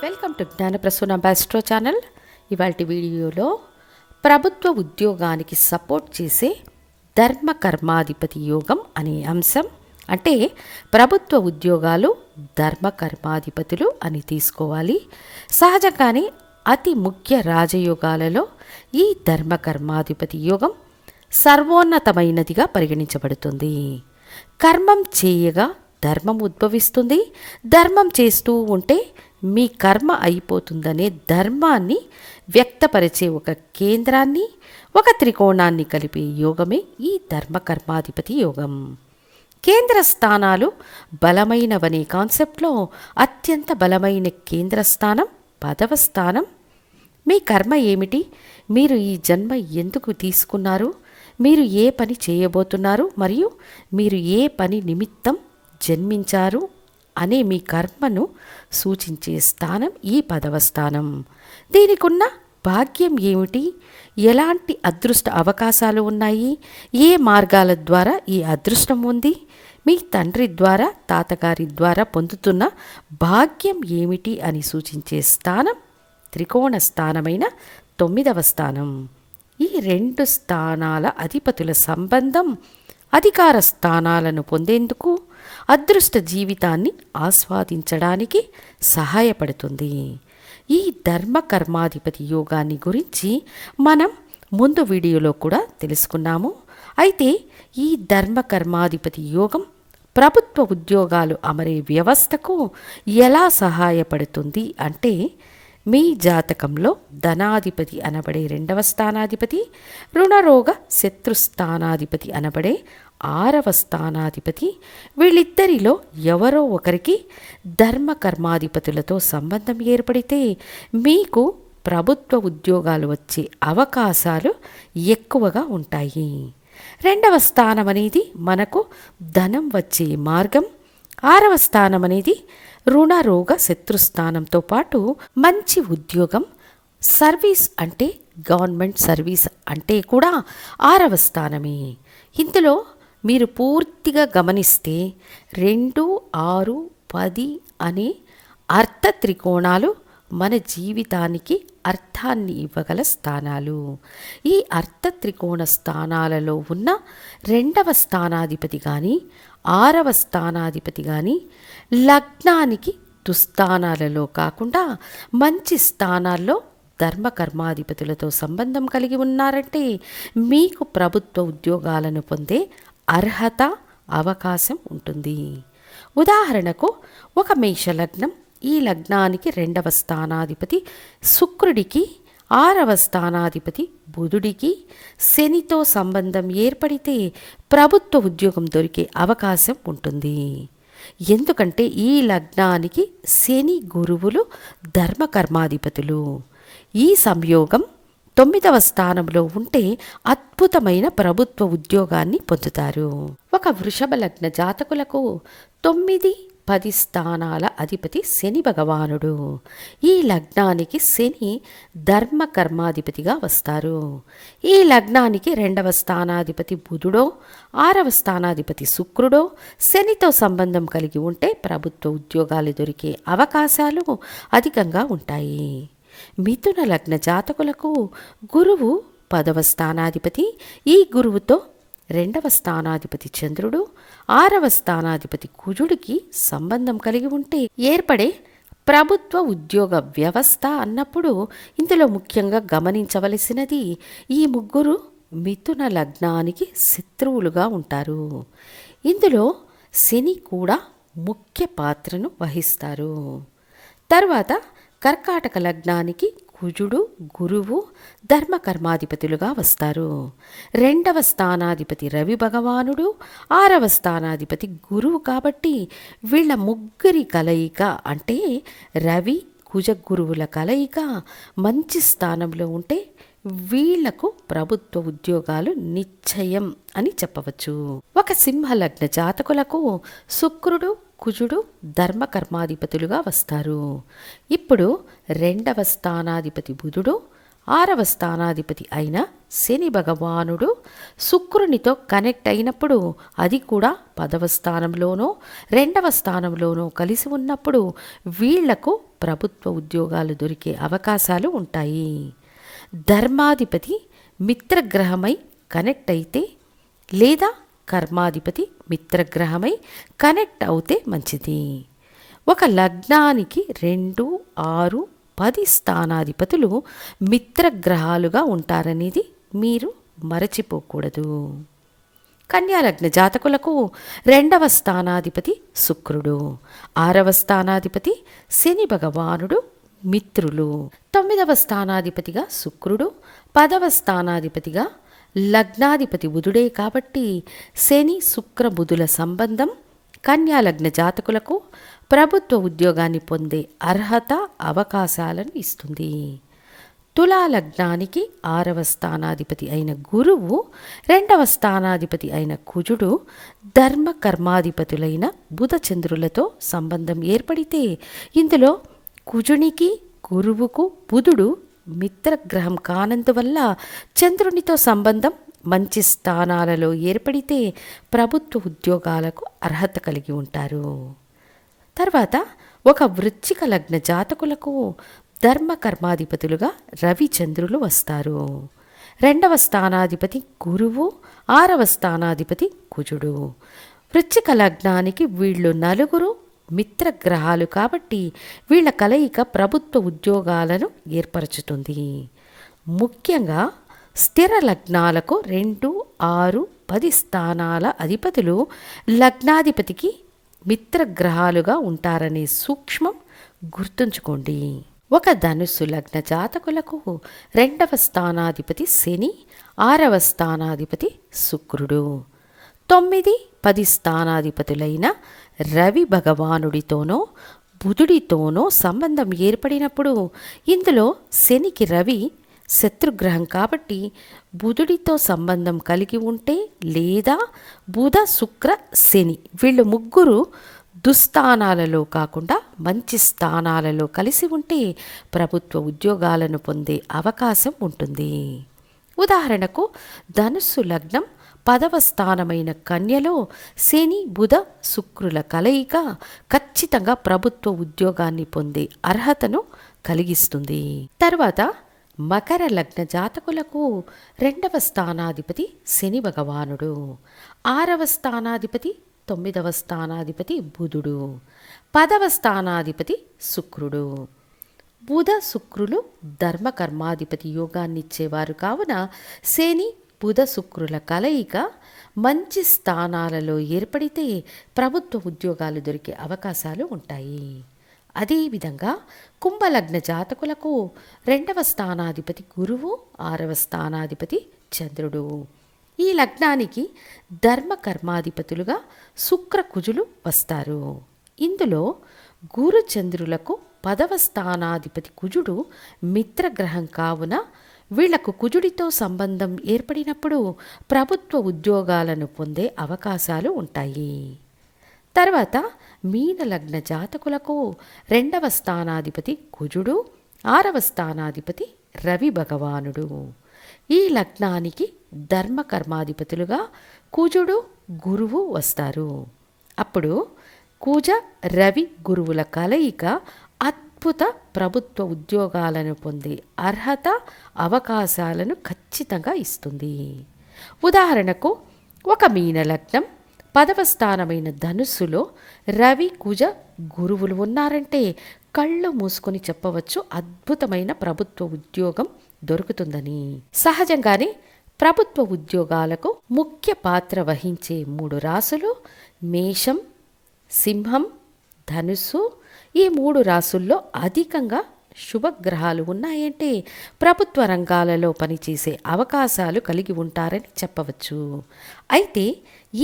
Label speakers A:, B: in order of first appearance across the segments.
A: Welcome to Gnanaprasuna బాస్ట్రో channel. ఇవాళ వీడియోలో ప్రభుత్వ ఉద్యోగానికి సపోర్ట్ చేసే ధర్మ కర్మాధిపతి యోగం అనే అంశం, అంటే ప్రభుత్వ ఉద్యోగాలు ధర్మ కర్మాధిపతులు అని తీసుకోవాలి. సహజంగానే అతి ముఖ్య రాజయోగాలలో ఈ ధర్మ కర్మాధిపతి యోగం సర్వోన్నతమైనదిగా పరిగణించబడుతుంది. కర్మం చేయగా ధర్మం ఉద్భవిస్తుంది. ధర్మం చేస్తూ ఉంటే మీ కర్మ అయిపోతుందనే ధర్మాన్ని వ్యక్తపరిచే ఒక కేంద్రాన్ని, ఒక త్రికోణాన్ని కలిపే యోగమే ఈ ధర్మ కర్మాధిపతి యోగం. కేంద్ర స్థానాలు బలమైనవనే కాన్సెప్ట్లో అత్యంత బలమైన కేంద్ర స్థానం 10వ స్థానం. మీ కర్మ ఏమిటి? మీరు ఈ జన్మ ఎందుకు తీసుకున్నారు? మీరు ఏ పని చేయబోతున్నారు? మరియు మీరు ఏ పని నిమిత్తం జన్మించారు అనే మీ కర్మను సూచించే స్థానం ఈ 10వ స్థానం. దీనికున్న భాగ్యం ఏమిటి? ఎలాంటి అదృష్ట అవకాశాలు ఉన్నాయి? ఏ మార్గాల ద్వారా ఈ అదృష్టం ఉంది? మీ తండ్రి ద్వారా, తాతగారి ద్వారా పొందుతున్న భాగ్యం ఏమిటి అని సూచించే స్థానం త్రికోణ స్థానమైన 9వ స్థానం. ఈ 2 స్థానాల అధిపతుల సంబంధం అధికార స్థానాలను పొందేందుకు, అదృష్ట జీవితాన్ని ఆస్వాదించడానికి సహాయపడుతుంది. ఈ ధర్మ కర్మాధిపతి యోగాన్ని గురించి మనం ముందు వీడియోలో కూడా తెలుసుకున్నాము. అయితే ఈ ధర్మ కర్మాధిపతి యోగం ప్రభుత్వ ఉద్యోగాలు అమరే వ్యవస్థకు ఎలా సహాయపడుతుంది అంటే, మీ జాతకంలో ధనాధిపతి అనబడే 2వ స్థానాధిపతి, రుణరోగ శత్రుస్థానాధిపతి అనబడే 6వ స్థానాధిపతి, వీళ్ళిద్దరిలో ఎవరో ఒకరికి ధర్మ కర్మాధిపతులతో సంబంధం ఏర్పడితే మీకు ప్రభుత్వ ఉద్యోగాలు వచ్చే అవకాశాలు ఎక్కువగా ఉంటాయి. 2వ స్థానం అనేది మనకు ధనం వచ్చే మార్గం. 6వ స్థానం అనేది రుణరోగ శత్రుస్థానంతో పాటు మంచి ఉద్యోగం, సర్వీస్ అంటే గవర్నమెంట్ సర్వీస్ అంటే కూడా 6వ స్థానమే. ఇందులో మీరు పూర్తిగా గమనిస్తే 2, 6, 10 అనే అర్థ త్రికోణాలు మన జీవితానికి అర్థాన్ని ఇవ్వగల స్థానాలు. ఈ అర్థ త్రికోణ స్థానాలలో ఉన్న 2వ స్థానాధిపతి కానీ, 6వ స్థానాధిపతి కానీ లగ్నానికి దుస్థానాలలో కాకుండా మంచి స్థానాల్లో ధర్మ కర్మాధిపతులతో సంబంధం కలిగి ఉన్నారంటే మీకు ప్రభుత్వ ఉద్యోగాలను పొందే అర్హత, అవకాశం ఉంటుంది. ఉదాహరణకు ఒక మేష లగ్నం, ఈ లగ్నానికి 2వ స్థానాధిపతి శుక్రుడికి, 6వ స్థానాధిపతి బుధుడికి శనితో సంబంధం ఏర్పడితే ప్రభుత్వ ఉద్యోగం దొరికే అవకాశం ఉంటుంది. ఎందుకంటే ఈ లగ్నానికి శని, గురువులు ధర్మ కర్మాధిపతులు. ఈ సంయోగం 9వ స్థానంలో ఉంటే అద్భుతమైన ప్రభుత్వ ఉద్యోగాన్ని పొందుతారు. ఒక వృషభ లగ్న జాతకులకు 9, 10 స్థానాల అధిపతి శని భగవానుడు. ఈ లగ్నానికి శని ధర్మ కర్మాధిపతిగా వస్తారు. ఈ లగ్నానికి 2వ స్థానాధిపతి బుధుడో, 6వ స్థానాధిపతి శుక్రుడో శనితో సంబంధం కలిగి ఉంటే ప్రభుత్వ ఉద్యోగాలు దొరికే అవకాశాలు అధికంగా ఉంటాయి. మిథున లగ్న జాతకులకు గురువు 10వ స్థానాధిపతి. ఈ గురువుతో 2వ స్థానాధిపతి చంద్రుడు, 6వ స్థానాధిపతి కుజుడికి సంబంధం కలిగి ఉంటే ఏర్పడే ప్రభుత్వ ఉద్యోగ వ్యవస్థ అన్నప్పుడు ఇందులో ముఖ్యంగా గమనించవలసినది, ఈ ముగ్గురు మిథున లగ్నానికి శత్రువులుగా ఉంటారు. ఇందులో శని కూడా ముఖ్య పాత్రను వహిస్తారు. తర్వాత కర్కాటక లగ్నానికి కుజుడు, గురువు ధర్మ కర్మాధిపతులుగా వస్తారు. 2వ స్థానాధిపతి రవి భగవానుడు, 6వ స్థానాధిపతి గురువు. కాబట్టి వీళ్ళ ముగ్గురి కలయిక, అంటే రవి కుజ గురువుల కలయిక మంచి స్థానంలో ఉంటే వీళ్లకు ప్రభుత్వ ఉద్యోగాలు నిశ్చయం అని చెప్పవచ్చు. ఒక సింహ లగ్న జాతకులకు శుక్రుడు, కుజుడు ధర్మ కర్మాధిపతులుగా వస్తారు. ఇప్పుడు 2వ స్థానాధిపతి బుధుడు, 6వ స్థానాధిపతి అయిన శని భగవానుడు శుక్రునితో కనెక్ట్ అయినప్పుడు అది కూడా 10వ స్థానంలోనో 2వ స్థానంలోనో కలిసి ఉన్నప్పుడు వీళ్లకు ప్రభుత్వ ఉద్యోగాలు దొరికే అవకాశాలు ఉంటాయి. ధర్మాధిపతి మిత్రగ్రహమై కనెక్ట్ అయితే లేదా కర్మాధిపతి మిత్రగ్రహమై కనెక్ట్ అవుతే మంచిది. ఒక లగ్నానికి 2, 6, 10 స్థానాధిపతులు మిత్రగ్రహాలుగా ఉంటారనేది మీరు మరచిపోకూడదు. కన్యాలగ్న జాతకులకు 2వ స్థానాధిపతి శుక్రుడు, 6వ స్థానాధిపతి శని భగవానుడు మిత్రులు. 9వ స్థానాధిపతిగా శుక్రుడు, 10వ స్థానాధిపతిగా లగ్నాధిపతి బుధుడే కాబట్టి శని శుక్ర బుధుల సంబంధం కన్యాలగ్న జాతకులకు ప్రభుత్వ ఉద్యోగాన్ని పొందే అర్హత అవకాశాలను ఇస్తుంది. తులా లగ్నానికి 6వ స్థానాధిపతి అయిన గురువు, 2వ స్థానాధిపతి అయిన కుజుడు ధర్మ కర్మాధిపతులైన బుధ చంద్రులతో సంబంధం ఏర్పడితే ఇందులో కుజునికి గురువుకు బుధుడు మిత్రగ్రహం కానందువల్ల చంద్రునితో సంబంధం మంచి స్థానాలలో ఏర్పడితే ప్రభుత్వ ఉద్యోగాలకు అర్హత కలిగి ఉంటారు. తర్వాత ఒక వృశ్చిక లగ్న జాతకులకు ధర్మ కర్మాధిపతులుగా రవి చంద్రులు వస్తారు. 2వ స్థానాధిపతి గురువు, 6వ స్థానాధిపతి కుజుడు. వృశ్చిక లగ్నానికి వీళ్ళు నలుగురు మిత్రగ్రహాలు కాబట్టి వీళ్ళ కలయిక ప్రభుత్వ ఉద్యోగాలను ఏర్పరచుతుంది. ముఖ్యంగా స్థిర లగ్నాలకు 2, 6, 10 స్థానాల అధిపతులు లగ్నాధిపతికి మిత్రగ్రహాలుగా ఉంటారనే సూక్ష్మం గుర్తుంచుకోండి. ఒక ధనుస్సు లగ్న జాతకులకు 2వ స్థానాధిపతి శని, 6వ స్థానాధిపతి శుక్రుడు. 9, 10 స్థానాధిపతులైన రవి భగవానుడితోనో బుధుడితోనో సంబంధం ఏర్పడినప్పుడు ఇందులో శనికి రవి శత్రుగ్రహం కాబట్టి బుధుడితో సంబంధం కలిగి ఉంటే లేదా బుధ శుక్ర శని వీళ్ళు ముగ్గురు దుస్థానాలలో కాకుండా మంచి స్థానాలలో కలిసి ఉంటే ప్రభుత్వ ఉద్యోగాలను పొందే అవకాశం ఉంటుంది. ఉదాహరణకు ధనుస్సు లగ్నం 10వ స్థానమైన కన్యలో శని బుధ శుక్రుల కలయిక ఖచ్చితంగా ప్రభుత్వ ఉద్యోగాన్ని పొందే అర్హతను కలిగిస్తుంది. తర్వాత మకర లగ్న జాతకులకు 2వ స్థానాధిపతి శని భగవానుడు, 6వ స్థానాధిపతి 9వ స్థానాధిపతి బుధుడు, 10వ స్థానాధిపతి శుక్రుడు. బుధ శుక్రులు ధర్మ కర్మాధిపతి యోగాన్నిచ్చేవారు కావున శని బుధ శుక్రుల కలయిక మంచి స్థానాలలో ఏర్పడితే ప్రభుత్వ ఉద్యోగాలు దొరికే అవకాశాలు ఉంటాయి. అదేవిధంగా కుంభలగ్న జాతకులకు 2వ స్థానాధిపతి గురువు, 6వ స్థానాధిపతి చంద్రుడు. ఈ లగ్నానికి ధర్మ కర్మాధిపతులుగా శుక్ర కుజులు వస్తారు. ఇందులో గురు చంద్రులకు 10వ స్థానాధిపతి కుజుడు మిత్రగ్రహం కావున వీళ్లకు కుజుడితో సంబంధం ఏర్పడినప్పుడు ప్రభుత్వ ఉద్యోగాలను పొందే అవకాశాలు ఉంటాయి. తర్వాత మీన లగ్న జాతకులకు 2వ స్థానాధిపతి కుజుడు, 6వ స్థానాధిపతి రవి భగవానుడు. ఈ లగ్నానికి ధర్మ కర్మాధిపతులుగా కుజుడు గురువు వస్తారు. అప్పుడు కుజ రవి గురువుల కలయిక అద్భుత ప్రభుత్వ ఉద్యోగాలను పొందే అర్హత అవకాశాలను ఖచ్చితంగా ఇస్తుంది. ఉదాహరణకు ఒక మీన లగ్నం 10వ స్థానమైన ధనుస్సులో రవి కుజ గురువులు ఉన్నారంటే కళ్ళు మూసుకొని చెప్పవచ్చు అద్భుతమైన ప్రభుత్వ ఉద్యోగం దొరుకుతుందని. సహజంగానే ప్రభుత్వ ఉద్యోగాలకు ముఖ్య పాత్ర వహించే 3 రాశులు మేషం, సింహం, ధనుస్సు. ఈ 3 రాశుల్లో అధికంగా శుభగ్రహాలు ఉన్నాయంటే ప్రభుత్వ రంగాలలో పనిచేసే అవకాశాలు కలిగి ఉంటారని చెప్పవచ్చు. అయితే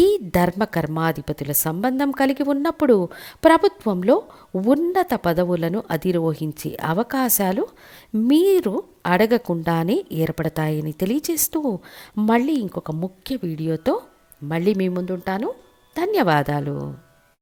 A: ఈ ధర్మ కర్మాధిపతుల సంబంధం కలిగి ఉన్నప్పుడు ప్రభుత్వంలో ఉన్నత పదవులను అధిరోహించే అవకాశాలు మీరు అడగకుండానే ఏర్పడతాయని తెలియజేస్తూ మళ్ళీ ఇంకొక ముఖ్య వీడియోతో మళ్ళీ మీ ముందుంటాను. ధన్యవాదాలు.